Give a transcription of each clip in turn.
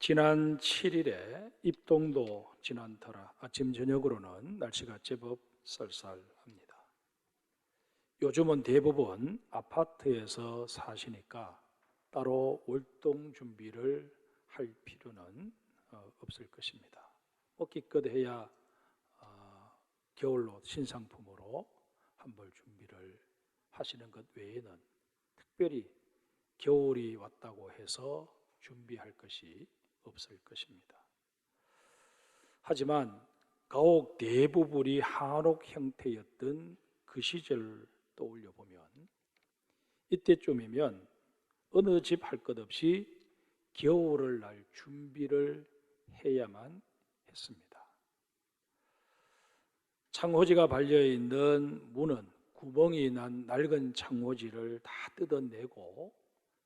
지난 7일에 입동도 지난 터라 아침 저녁으로는 날씨가 제법 쌀쌀합니다. 요즘은 대부분 아파트에서 사시니까 따로 월동 준비를 할 필요는 없을 것입니다. 기껏해야 겨울로 신상품으로 한 벌 준비를 하시는 것 외에는 특별히 겨울이 왔다고 해서 준비할 것이 없을 것입니다. 하지만 가옥 대부분이 한옥 형태였던 그 시절을 떠올려 보면 이때쯤이면 어느 집 할 것 없이 겨울을 날 준비를 해야만 했습니다. 창호지가 발려있는 문은 구멍이 난 낡은 창호지를 다 뜯어내고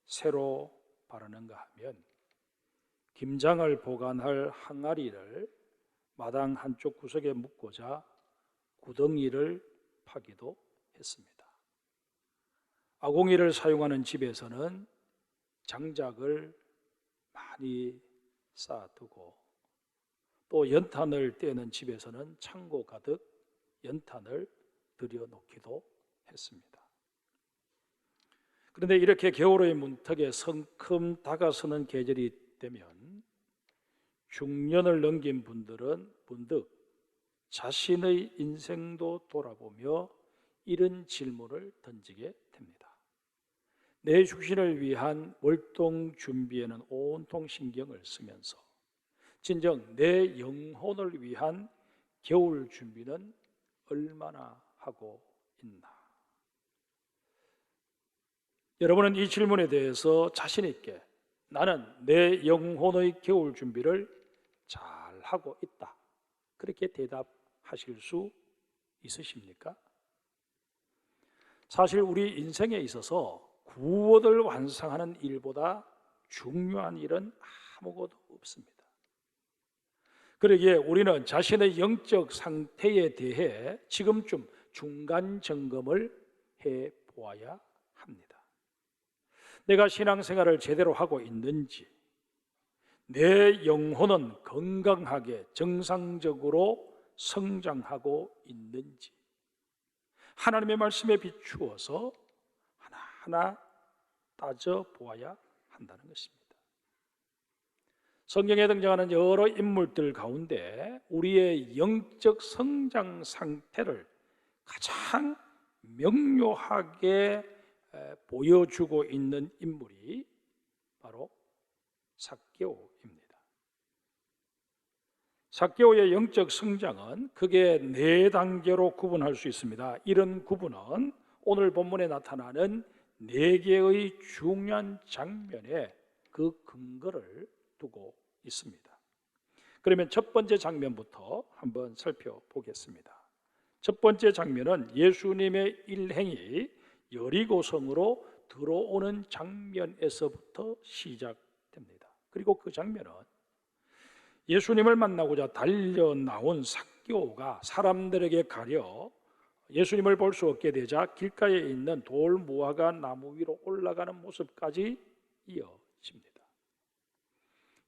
새로 바르는가 하면 김장을 보관할 항아리를 마당 한쪽 구석에 묶고자 구덩이를 파기도 했습니다. 아궁이를 사용하는 집에서는 장작을 많이 쌓아두고 또 연탄을 떼는 집에서는 창고 가득 연탄을 들여놓기도 했습니다. 그런데 이렇게 겨울의 문턱에 성큼 다가서는 계절이 되면 중년을 넘긴 분들은 문득 자신의 인생도 돌아보며 이런 질문을 던지게 됩니다. 내 죽신을 위한 월동 준비에는 온통 신경을 쓰면서 진정 내 영혼을 위한 겨울 준비는 얼마나 하고 있나? 여러분은 이 질문에 대해서 자신 있게 나는 내 영혼의 겨울 준비를 잘 하고 있다, 그렇게 대답하실 수 있으십니까? 사실 우리 인생에 있어서 구원을 완성하는 일보다 중요한 일은 아무것도 없습니다. 그러기에 우리는 자신의 영적 상태에 대해 지금쯤 중간 점검을 해 보아야 합니다. 내가 신앙생활을 제대로 하고 있는지, 내 영혼은 건강하게 정상적으로 성장하고 있는지 하나님의 말씀에 비추어서 하나하나 따져보아야 한다는 것입니다. 성경에 등장하는 여러 인물들 가운데 우리의 영적 성장 상태를 가장 명료하게 보여주고 있는 인물이 바로 삭개오입니다. 삭개오의 영적 성장은 크게 4단계로 구분할 수 있습니다. 이런 구분은 오늘 본문에 나타나는 4개의 중요한 장면에 그 근거를 두고 있습니다. 그러면 첫 번째 장면부터 한번 살펴보겠습니다. 첫 번째 장면은 예수님의 일행이 여리고성으로 들어오는 장면에서부터 시작됩니다. 그리고 그 장면은 예수님을 만나고자 달려 나온 삭개오가 사람들에게 가려 예수님을 볼 수 없게 되자 길가에 있는 돌 무화과 나무 위로 올라가는 모습까지 이어집니다.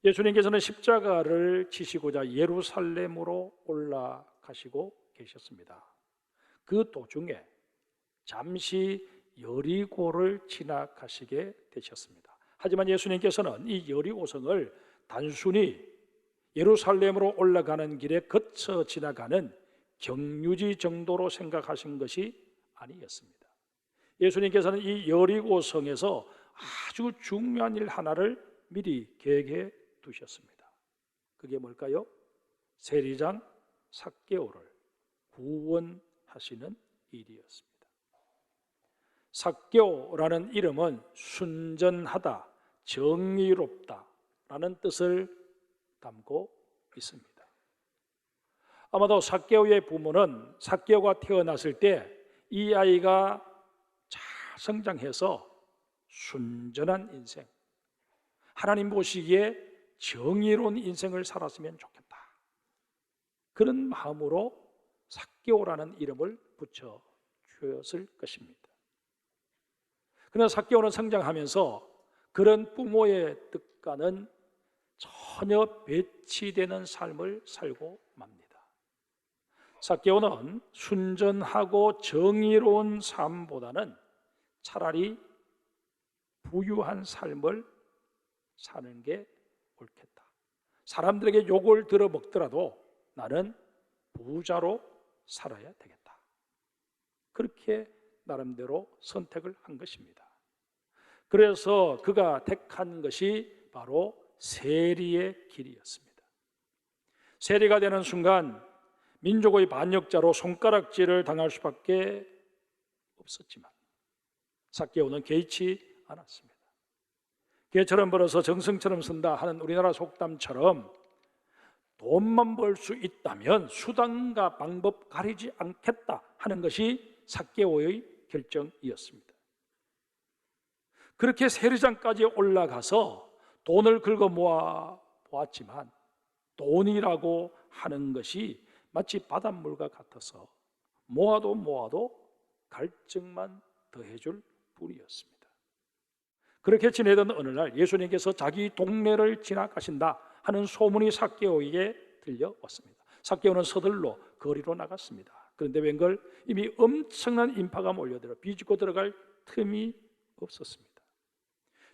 예수님께서는 십자가를 지시고자 예루살렘으로 올라가시고 계셨습니다. 그 도중에 잠시 여리고를 지나가시게 되셨습니다. 하지만 예수님께서는 이 여리고성을 단순히 예루살렘으로 올라가는 길에 거쳐 지나가는 경유지 정도로 생각하신 것이 아니었습니다. 예수님께서는 이 여리고성에서 아주 중요한 일 하나를 미리 계획해 두셨습니다. 그게 뭘까요? 세리장 삭개오를 구원하시는 일이었습니다. 삭개오라는 이름은 순전하다, 정의롭다 라는 뜻을 담고 있습니다. 아마도 삭개오의 부모는 삭개오가 태어났을 때 이 아이가 잘 성장해서 순전한 인생, 하나님 보시기에 정의로운 인생을 살았으면 좋겠다, 그런 마음으로 삭개오라는 이름을 붙여 주었을 것입니다. 그러나 삭개오는 성장하면서 그런 부모의 뜻과는 전혀 배치되는 삶을 살고 맙니다. 삭개오는 순전하고 정의로운 삶보다는 차라리 부유한 삶을 사는 게 옳겠다. 사람들에게 욕을 들어 먹더라도 나는 부자로 살아야 되겠다. 그렇게 나름대로 선택을 한 것입니다. 그래서 그가 택한 것이 바로 세리의 길이었습니다. 세리가 되는 순간 민족의 반역자로 손가락질을 당할 수밖에 없었지만 삭개오는 개의치 않았습니다. 개처럼 벌어서 정승처럼 쓴다 하는 우리나라 속담처럼 돈만 벌 수 있다면 수단과 방법 가리지 않겠다 하는 것이 삭개오의 결정이었습니다. 그렇게 세리장까지 올라가서 돈을 긁어 모아 보았지만 돈이라고 하는 것이 마치 바닷물과 같아서 모아도 갈증만 더해줄 뿐이었습니다. 그렇게 지내던 어느 날 예수님께서 자기 동네를 지나가신다 하는 소문이 삭개오에게 들려왔습니다. 삭개오는 서둘러 거리로 나갔습니다. 그런데 웬걸 이미 엄청난 인파가 몰려들어 비집고 들어갈 틈이 없었습니다.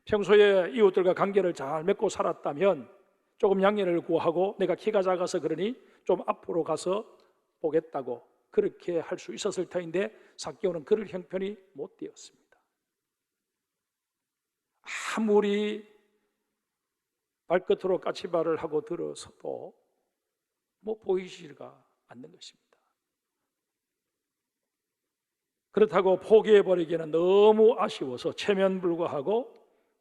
평소에 이웃들과 관계를 잘 맺고 살았다면 조금 양해를 구하고 내가 키가 작아서 그러니 좀 앞으로 가서 보겠다고 그렇게 할 수 있었을 터인데 삭개오는 그럴 형편이 못 되었습니다. 아무리 발끝으로 까치발을 하고 들어서도 보이지가 않는 것입니다. 그렇다고 포기해버리기는 너무 아쉬워서 체면불구하고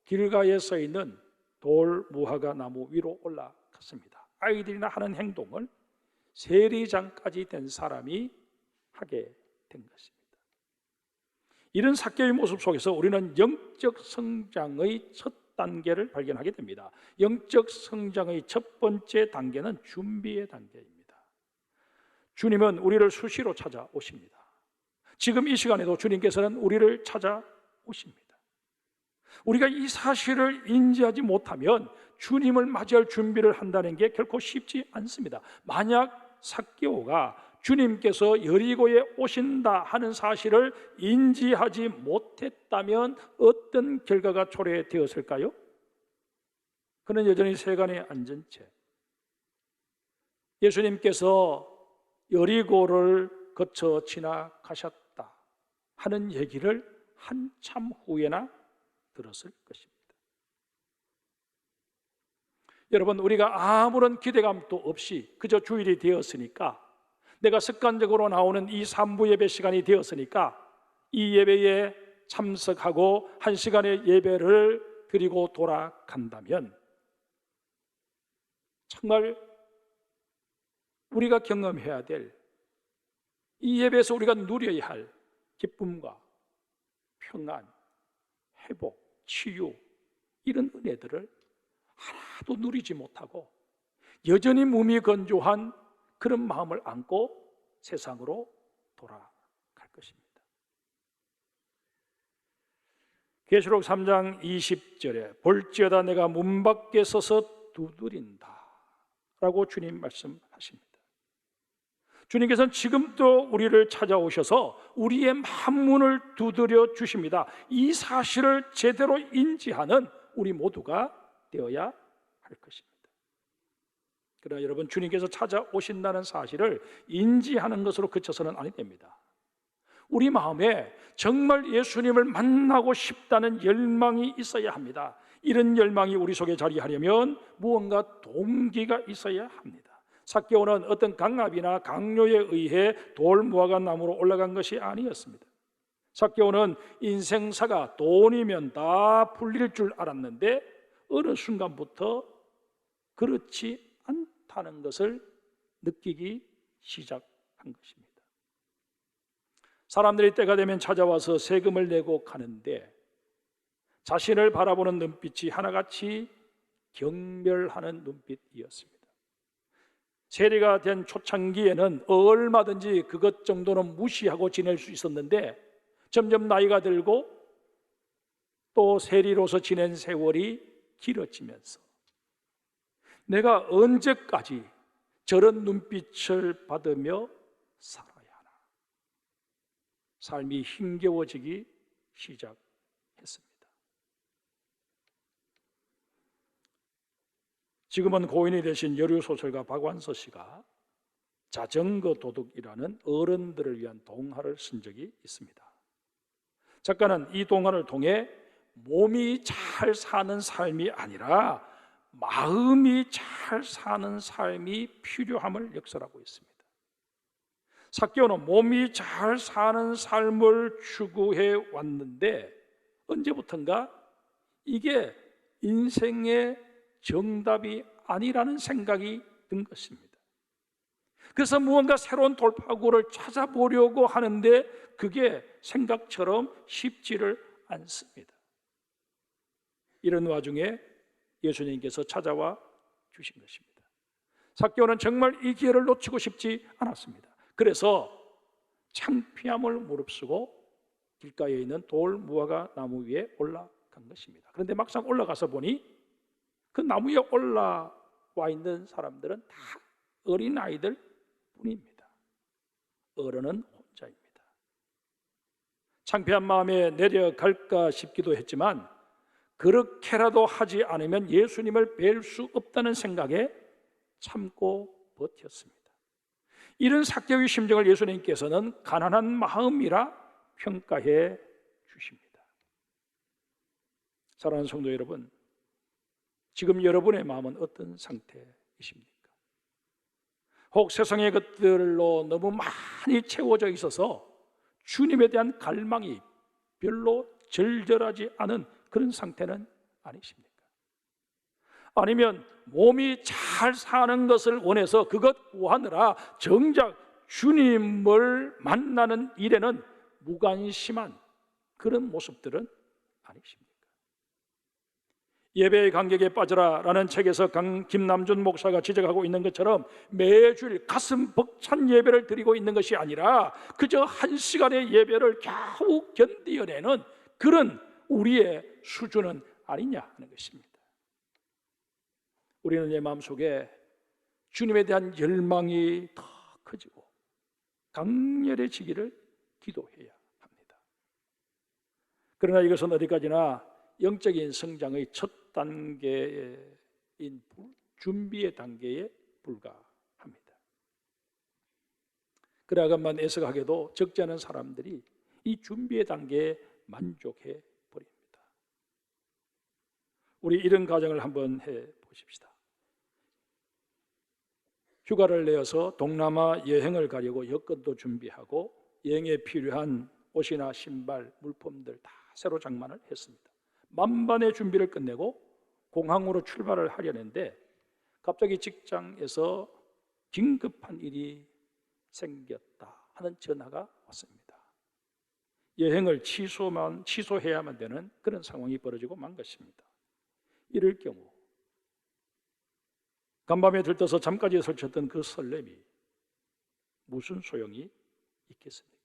길가에 서 있는 돌 무화과 나무 위로 올라갔습니다. 아이들이나 하는 행동을 세리장까지 된 사람이 하게 된 것입니다. 이런 삭개오의 모습 속에서 우리는 영적 성장의 첫 단계를 발견하게 됩니다. 영적 성장의 첫 번째 단계는 준비의 단계입니다. 주님은 우리를 수시로 찾아오십니다. 지금 이 시간에도 주님께서는 우리를 찾아오십니다. 우리가 이 사실을 인지하지 못하면 주님을 맞이할 준비를 한다는 게 결코 쉽지 않습니다. 만약 삭개오가 주님께서 여리고에 오신다 하는 사실을 인지하지 못했다면 어떤 결과가 초래되었을까요? 그는 여전히 세간에 앉은 채 예수님께서 여리고를 거쳐 지나가셨다 하는 얘기를 한참 후에나 들었을 것입니다. 여러분, 우리가 아무런 기대감도 없이 그저 주일이 되었으니까, 내가 습관적으로 나오는 이 3부 예배 시간이 되었으니까 이 예배에 참석하고 1시간의 예배를 드리고 돌아간다면 정말 우리가 경험해야 될 이 예배에서 우리가 누려야 할 기쁨과 평안, 회복, 치유 이런 은혜들을 하나도 누리지 못하고 여전히 몸이 건조한 그런 마음을 안고 세상으로 돌아갈 것입니다. 계시록 3장 20절에 볼지어다 내가 문 밖에 서서 두드린다 라고 주님 말씀하십니다. 주님께서는 지금도 우리를 찾아오셔서 우리의 만문을 두드려 주십니다. 이 사실을 제대로 인지하는 우리 모두가 되어야 할 것입니다. 그러나 여러분, 주님께서 찾아오신다는 사실을 인지하는 것으로 그쳐서는 아니 됩니다. 우리 마음에 정말 예수님을 만나고 싶다는 열망이 있어야 합니다. 이런 열망이 우리 속에 자리하려면 무언가 동기가 있어야 합니다. 삭개오는 어떤 강압이나 강요에 의해 돌무화과 나무로 올라간 것이 아니었습니다. 삭개오는 인생사가 돈이면 다 풀릴 줄 알았는데 어느 순간부터 그렇지 않다는 것을 느끼기 시작한 것입니다. 사람들이 때가 되면 찾아와서 세금을 내고 가는데 자신을 바라보는 눈빛이 하나같이 경멸하는 눈빛이었습니다. 세리가 된 초창기에는 얼마든지 그것 정도는 무시하고 지낼 수 있었는데 점점 나이가 들고 또 세리로서 지낸 세월이 길어지면서 내가 언제까지 저런 눈빛을 받으며 살아야 하나? 삶이 힘겨워지기 시작했습니다. 지금은 고인이 되신 여류소설가 박완서 씨가 자전거 도둑이라는 어른들을 위한 동화를 쓴 적이 있습니다. 작가는 이 동화를 통해 몸이 잘 사는 삶이 아니라 마음이 잘 사는 삶이 필요함을 역설하고 있습니다. 삭개오는 몸이 잘 사는 삶을 추구해 왔는데 언제부턴가 이게 인생의 정답이 아니라는 생각이 든 것입니다. 그래서 무언가 새로운 돌파구를 찾아보려고 하는데 그게 생각처럼 쉽지를 않습니다. 이런 와중에 예수님께서 찾아와 주신 것입니다. 삭개오는 정말 이 기회를 놓치고 싶지 않았습니다. 그래서 창피함을 무릅쓰고 길가에 있는 돌 무화과 나무 위에 올라간 것입니다. 그런데 막상 올라가서 보니 그 나무 위에 올라와 있는 사람들은 다 어린아이들 뿐입니다. 어른은 혼자입니다. 창피한 마음에 내려갈까 싶기도 했지만 그렇게라도 하지 않으면 예수님을 뵐 수 없다는 생각에 참고 버텼습니다. 이런 삭개오의 심정을 예수님께서는 가난한 마음이라 평가해 주십니다. 사랑하는 성도 여러분, 지금 여러분의 마음은 어떤 상태이십니까? 혹 세상의 것들로 너무 많이 채워져 있어서 주님에 대한 갈망이 별로 절절하지 않은 그런 상태는 아니십니까? 아니면 몸이 잘 사는 것을 원해서 그것 구하느라 정작 주님을 만나는 일에는 무관심한 그런 모습들은 아니십니까? 예배의 간격에 빠져라라는 책에서 김남준 목사가 지적하고 있는 것처럼 매주일 가슴 벅찬 예배를 드리고 있는 것이 아니라 그저 한 시간의 예배를 겨우 견디어내는 그런 우리의 수준은 아니냐 하는 것입니다. 우리는 내 마음속에 주님에 대한 열망이 더 커지고 강렬해지기를 기도해야 합니다. 그러나 이것은 어디까지나 영적인 성장의 첫 단계인 준비의 단계에 불과합니다. 그러야만 애석하게도 적지 않은 사람들이 이 준비의 단계에 만족해 버립니다. 우리 이런 가정을 한번 해 보십시다. 휴가를 내어서 동남아 여행을 가려고 여권도 준비하고 여행에 필요한 옷이나 신발, 물품들 다 새로 장만을 했습니다. 만반의 준비를 끝내고 공항으로 출발을 하려는데 갑자기 직장에서 긴급한 일이 생겼다 하는 전화가 왔습니다. 여행을 취소해야만 되는 그런 상황이 벌어지고 만 것입니다. 이럴 경우 간밤에 들떠서 잠까지 설쳤던 그 설렘이 무슨 소용이 있겠습니까?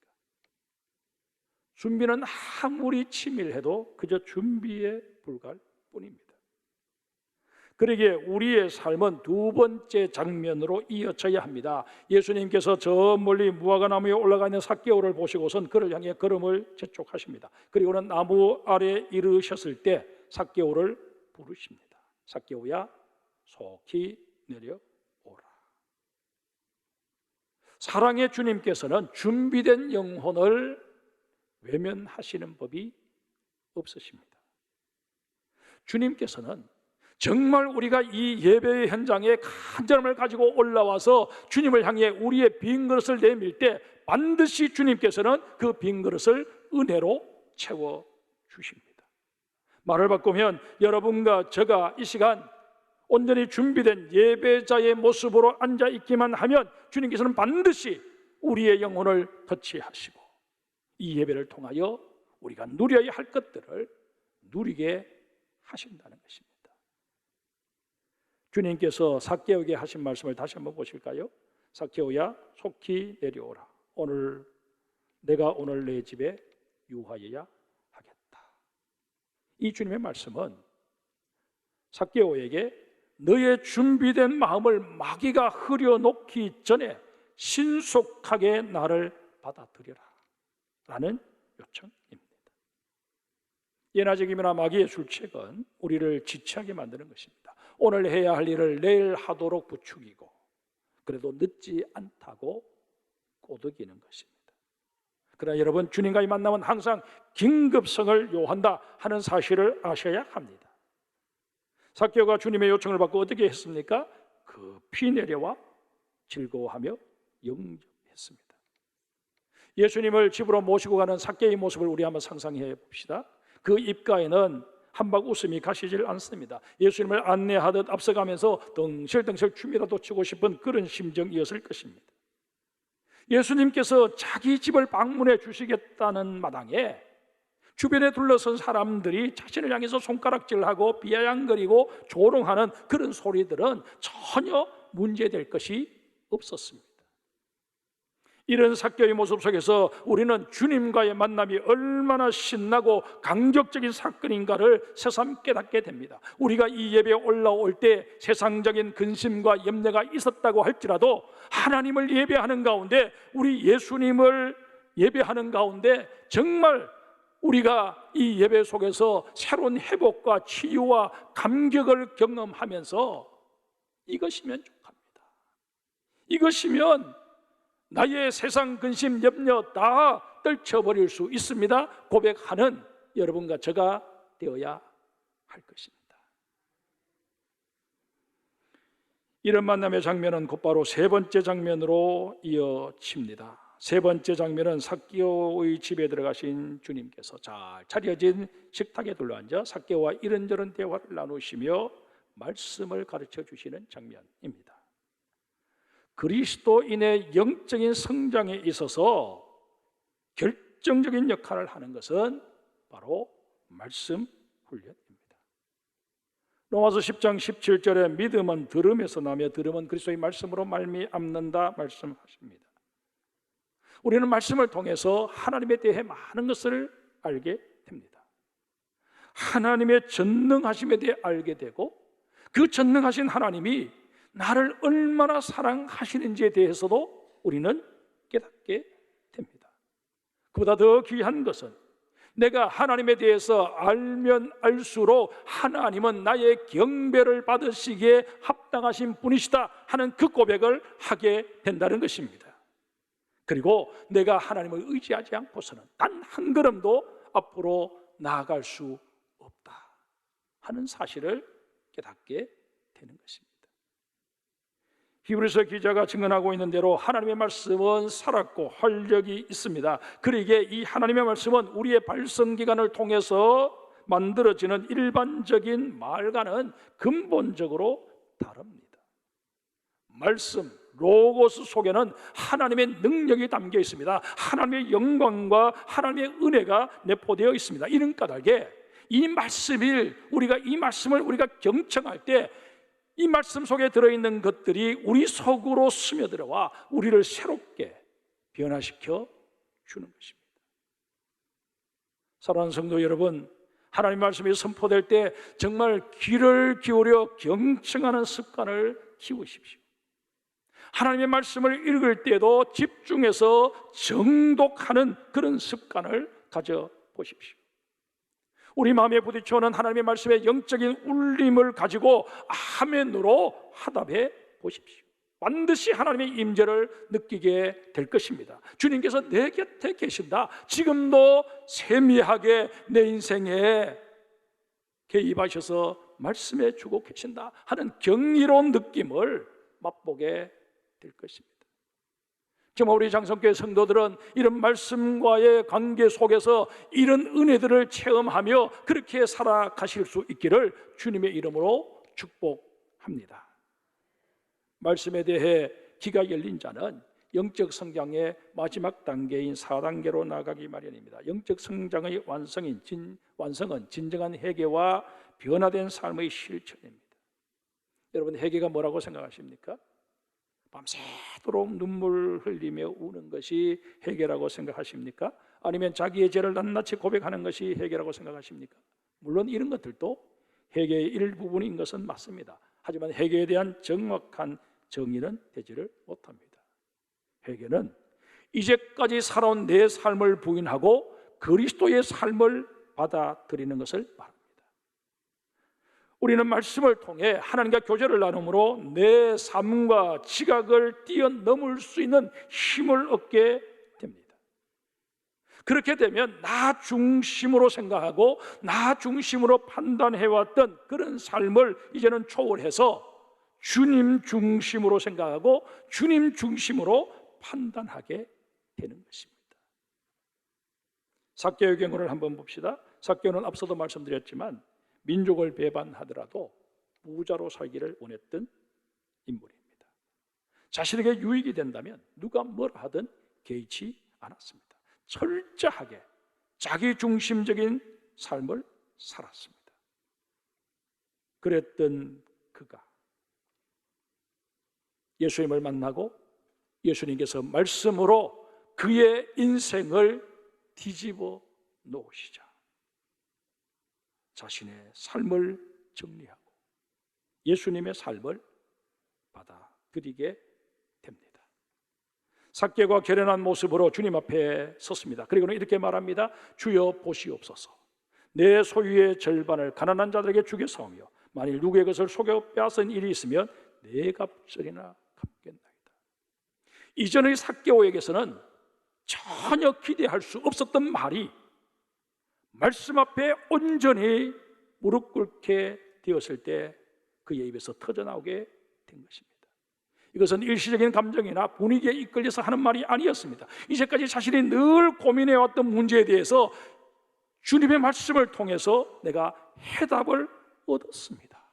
준비는 아무리 치밀해도 그저 준비에 불과할 뿐입니다. 그러기에 우리의 삶은 두 번째 장면으로 이어져야 합니다. 예수님께서 저 멀리 무화과나무에 올라가 있는 삭개오를 보시고선 그를 향해 걸음을 재촉하십니다. 그리고는 나무 아래에 이르셨을 때 삭개오를 부르십니다. 삭개오야, 속히 내려오라. 사랑의 주님께서는 준비된 영혼을 외면하시는 법이 없으십니다. 주님께서는 정말 우리가 이 예배의 현장에 간절함을 가지고 올라와서 주님을 향해 우리의 빈 그릇을 내밀 때 반드시 주님께서는 그 빈 그릇을 은혜로 채워주십니다. 말을 바꾸면 여러분과 제가 이 시간 온전히 준비된 예배자의 모습으로 앉아있기만 하면 주님께서는 반드시 우리의 영혼을 터치하시고 이 예배를 통하여 우리가 누려야 할 것들을 누리게 하신다는 것입니다. 주님께서 삭개오에게 하신 말씀을 다시 한번 보실까요? 삭개오야, 속히 내려오라. 내가 오늘 내 집에 유하여야 하겠다. 이 주님의 말씀은 삭개오에게 너의 준비된 마음을 마귀가 흐려놓기 전에 신속하게 나를 받아들여라 라는 요청입니다. 예나 지금이나 마귀의 술책은 우리를 지체하게 만드는 것입니다. 오늘 해야 할 일을 내일 하도록 부추기고, 그래도 늦지 않다고 꼬드기는 것입니다. 그러나 여러분, 주님과의 만남은 항상 긴급성을 요한다 하는 사실을 아셔야 합니다. 삭개오가 주님의 요청을 받고 어떻게 했습니까? 급히 내려와 즐거워하며 영접했습니다. 예수님을 집으로 모시고 가는 삭개의 모습을 우리 한번 상상해 봅시다. 그 입가에는 한박 웃음이 가시질 않습니다. 예수님을 안내하듯 앞서가면서 덩실덩실 춤이라도 추고 싶은 그런 심정이었을 것입니다. 예수님께서 자기 집을 방문해 주시겠다는 마당에 주변에 둘러선 사람들이 자신을 향해서 손가락질하고 비아냥거리고 조롱하는 그런 소리들은 전혀 문제될 것이 없었습니다. 이런 삭개오의 모습 속에서 우리는 주님과의 만남이 얼마나 신나고 강격적인 사건인가를 새삼 깨닫게 됩니다. 우리가 이 예배에 올라올 때 세상적인 근심과 염려가 있었다고 할지라도 하나님을 예배하는 가운데, 우리 예수님을 예배하는 가운데 정말 우리가 이 예배 속에서 새로운 회복과 치유와 감격을 경험하면서 이것이면 족합니다. 이것이면 나의 세상 근심 염려 다 떨쳐버릴 수 있습니다 고백하는 여러분과 저가 되어야 할 것입니다. 이런 만남의 장면은 곧바로 세 번째 장면으로 이어집니다. 세 번째 장면은 삭개오의 집에 들어가신 주님께서 잘 차려진 식탁에 둘러앉아 삭개오와 이런저런 대화를 나누시며 말씀을 가르쳐 주시는 장면입니다. 그리스도인의 영적인 성장에 있어서 결정적인 역할을 하는 것은 바로 말씀 훈련입니다. 로마서 10장 17절에 믿음은 들음에서 나며 들음은 그리스도의 말씀으로 말미암는다 말씀하십니다. 우리는 말씀을 통해서 하나님에 대해 많은 것을 알게 됩니다. 하나님의 전능하심에 대해 알게 되고, 그 전능하신 하나님이 나를 얼마나 사랑하시는지에 대해서도 우리는 깨닫게 됩니다. 그보다 더 귀한 것은 내가 하나님에 대해서 알면 알수록 하나님은 나의 경배를 받으시기에 합당하신 분이시다 하는 그 고백을 하게 된다는 것입니다. 그리고 내가 하나님을 의지하지 않고서는 단 한 걸음도 앞으로 나아갈 수 없다 하는 사실을 깨닫게 되는 것입니다. 히브리서 기자가 증언하고 있는 대로 하나님의 말씀은 살았고 활력이 있습니다. 그러기에 이 하나님의 말씀은 우리의 발성기관을 통해서 만들어지는 일반적인 말과는 근본적으로 다릅니다. 말씀, 로고스 속에는 하나님의 능력이 담겨 있습니다. 하나님의 영광과 하나님의 은혜가 내포되어 있습니다. 이런 까닭에 이 말씀을 우리가 경청할 때 이 말씀 속에 들어있는 것들이 우리 속으로 스며들어와 우리를 새롭게 변화시켜 주는 것입니다. 사랑하는 성도 여러분, 하나님 말씀이 선포될 때 정말 귀를 기울여 경청하는 습관을 키우십시오. 하나님의 말씀을 읽을 때도 집중해서 정독하는 그런 습관을 가져보십시오. 우리 마음에 부딪혀오는 하나님의 말씀의 영적인 울림을 가지고 아멘으로 화답해 보십시오. 반드시 하나님의 임재를 느끼게 될 것입니다. 주님께서 내 곁에 계신다, 지금도 세미하게 내 인생에 개입하셔서 말씀해 주고 계신다 하는 경이로운 느낌을 맛보게 될 것입니다. 정말 우리 장성교회 성도들은 이런 말씀과의 관계 속에서 이런 은혜들을 체험하며 그렇게 살아가실 수 있기를 주님의 이름으로 축복합니다. 말씀에 대해 귀가 열린 자는 영적 성장의 마지막 단계인 4단계로 나가기 마련입니다. 영적 성장의 완성은 진정한 회개와 변화된 삶의 실천입니다. 여러분, 회개가 뭐라고 생각하십니까? 밤새도록 눈물 흘리며 우는 것이 회개라고 생각하십니까? 아니면 자기의 죄를 낱낱이 고백하는 것이 회개라고 생각하십니까? 물론 이런 것들도 회개의 일부분인 것은 맞습니다. 하지만 회개에 대한 정확한 정의는 되지를 못합니다. 회개는 이제까지 살아온 내 삶을 부인하고 그리스도의 삶을 받아들이는 것을 말합니다. 우리는 말씀을 통해 하나님과 교제를 나눔으로 내 삶과 지각을 뛰어넘을 수 있는 힘을 얻게 됩니다. 그렇게 되면 나 중심으로 생각하고 나 중심으로 판단해왔던 그런 삶을 이제는 초월해서 주님 중심으로 생각하고 주님 중심으로 판단하게 되는 것입니다. 삭개오의 경우를 한번 봅시다. 삭개오는 앞서도 말씀드렸지만 민족을 배반하더라도 부자로 살기를 원했던 인물입니다. 자신에게 유익이 된다면 누가 뭐라 하든 개의치 않았습니다. 철저하게 자기중심적인 삶을 살았습니다. 그랬던 그가 예수님을 만나고 예수님께서 말씀으로 그의 인생을 뒤집어 놓으시자 자신의 삶을 정리하고 예수님의 삶을 받아들이게 됩니다. 삭개오가 결연한 모습으로 주님 앞에 섰습니다. 그리고는 이렇게 말합니다. 주여 보시옵소서. 내 소유의 절반을 가난한 자들에게 주겠사오며 만일 누구의 것을 속여 빼앗은 일이 있으면 네 값짜리나 갚겠나이다. 이전의 삭개오에게서는 전혀 기대할 수 없었던 말이 말씀 앞에 온전히 무릎 꿇게 되었을 때 그의 입에서 터져나오게 된 것입니다. 이것은 일시적인 감정이나 분위기에 이끌려서 하는 말이 아니었습니다. 이제까지 자신이 늘 고민해왔던 문제에 대해서 주님의 말씀을 통해서 내가 해답을 얻었습니다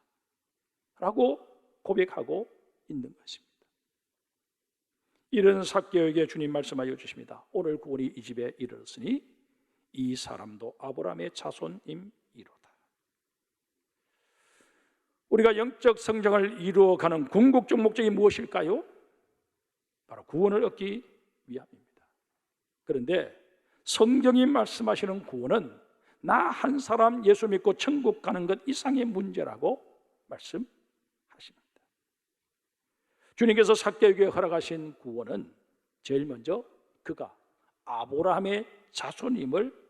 라고 고백하고 있는 것입니다. 이런 삭개오에게 주님 말씀하여 주십니다. 오늘 구원이 이 집에 이르렀으니 이 사람도 아브라함의 자손임이로다. 우리가 영적 성장을 이루어가는 궁극적 목적이 무엇일까요? 바로 구원을 얻기 위함입니다. 그런데 성경이 말씀하시는 구원은 나 한 사람 예수 믿고 천국 가는 것 이상의 문제라고 말씀하십니다. 주님께서 삭개오에게 허락하신 구원은 제일 먼저 그가 아브라함의 자손임을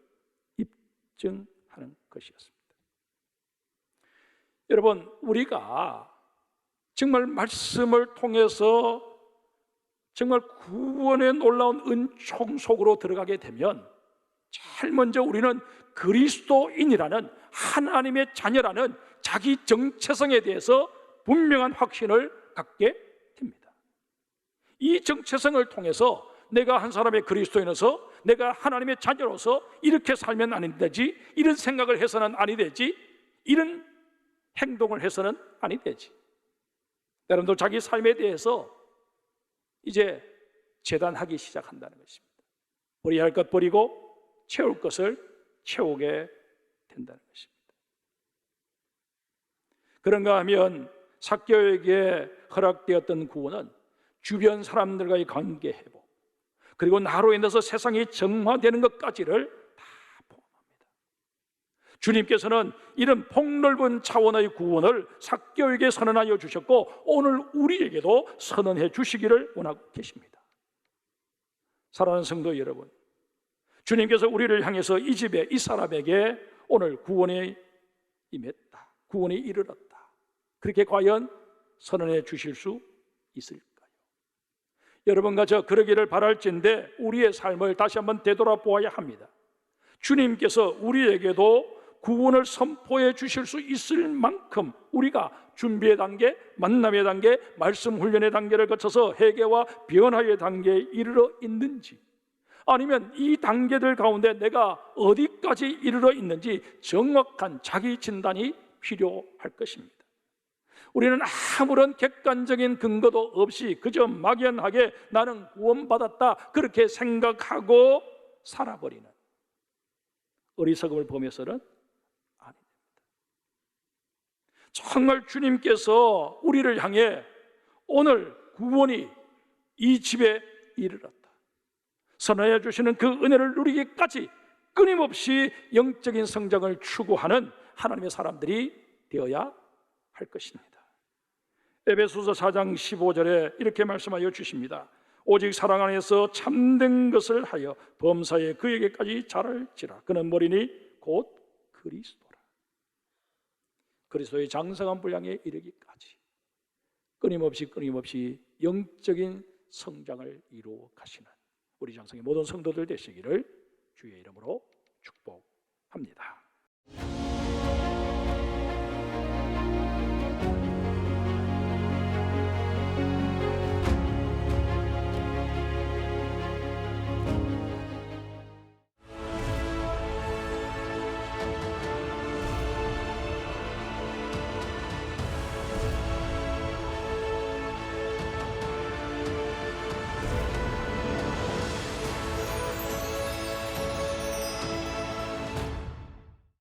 입증하는 것이었습니다. 여러분, 우리가 정말 말씀을 통해서 정말 구원의 놀라운 은총 속으로 들어가게 되면 제일 먼저 우리는 그리스도인이라는 하나님의 자녀라는 자기 정체성에 대해서 분명한 확신을 갖게 됩니다. 이 정체성을 통해서 내가 한 사람의 그리스도인으로서 내가 하나님의 자녀로서 이렇게 살면 아니 되지, 이런 생각을 해서는 아니 되지, 이런 행동을 해서는 아니 되지. 여러분도 자기 삶에 대해서 이제 재단하기 시작한다는 것입니다. 버려야 할 것 버리고 채울 것을 채우게 된다는 것입니다. 그런가 하면 삭개오에게 허락되었던 구원은 주변 사람들과의 관계 회복, 그리고 나로 인해서 세상이 정화되는 것까지를 다 포함합니다. 주님께서는 이런 폭넓은 차원의 구원을 삭개오에게 선언하여 주셨고 오늘 우리에게도 선언해 주시기를 원하고 계십니다. 사랑하는 성도 여러분, 주님께서 우리를 향해서 이 집에 이 사람에게 오늘 구원에 임했다, 구원에 이르렀다, 그렇게 과연 선언해 주실 수 있을까요? 여러분과 저 그러기를 바랄진데 우리의 삶을 다시 한번 되돌아보아야 합니다. 주님께서 우리에게도 구원을 선포해 주실 수 있을 만큼 우리가 준비의 단계, 만남의 단계, 말씀 훈련의 단계를 거쳐서 회개와 변화의 단계에 이르러 있는지, 아니면 이 단계들 가운데 내가 어디까지 이르러 있는지 정확한 자기 진단이 필요할 것입니다. 우리는 아무런 객관적인 근거도 없이 그저 막연하게 나는 구원받았다 그렇게 생각하고 살아버리는 어리석음을 범해서는 아닙니다. 정말 주님께서 우리를 향해 오늘 구원이 이 집에 이르렀다 선언해 주시는 그 은혜를 누리기까지 끊임없이 영적인 성장을 추구하는 하나님의 사람들이 되어야 할 것입니다. 에베소서 4장 15절에 이렇게 말씀하여 주십니다. 오직 사랑 안에서 참된 것을 하여 범사에 그에게까지 자랄지라. 그는 머리니 곧 그리스도라. 그리스도의 장성한 분량에 이르기까지 끊임없이 영적인 성장을 이루어 가시는 우리 장성의 모든 성도들 되시기를 주의 이름으로 축복합니다.